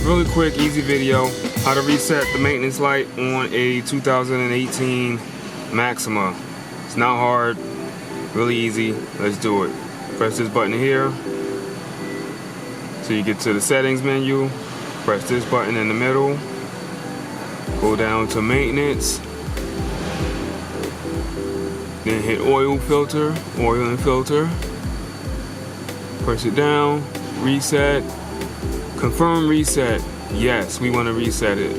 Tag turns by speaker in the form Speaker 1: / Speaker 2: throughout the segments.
Speaker 1: Really quick, easy video. How to reset the maintenance light on a 2018 Maxima. It's not hard, really easy. Let's do it. Press this button here. So you get to the settings menu. Press this button in the middle. Go down to maintenance. Then hit oil and filter. Press it down, reset, confirm reset. Yes, we want to reset it.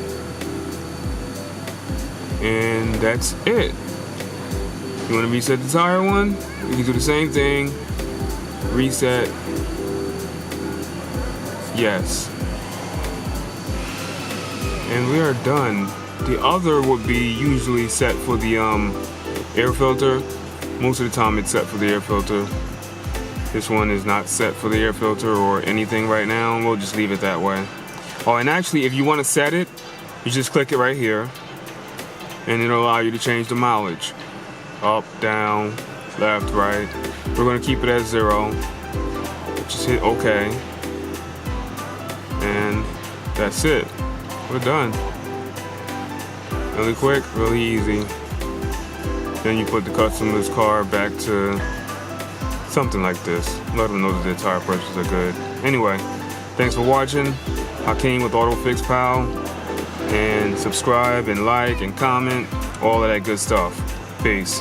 Speaker 1: And that's it. You want to reset the tire one? You can do the same thing. Reset. Yes. And we are done. The other would be usually set for the air filter. Most of the time it's set for the air filter. This one is not set for the air filter or anything right now. We'll just leave it that way. Oh, and actually, if you want to set it, you just click it right here, and it'll allow you to change the mileage. Up, down, left, right. We're going to keep it at 0. Just hit OK. And that's it. We're done. Really quick, really easy. Then you put the customer's car back to something like this. Let them know that their tire pressures are good. Anyway, thanks for watching. Hakeem with AutoFix Pal. And subscribe and like and comment. All of that good stuff. Peace.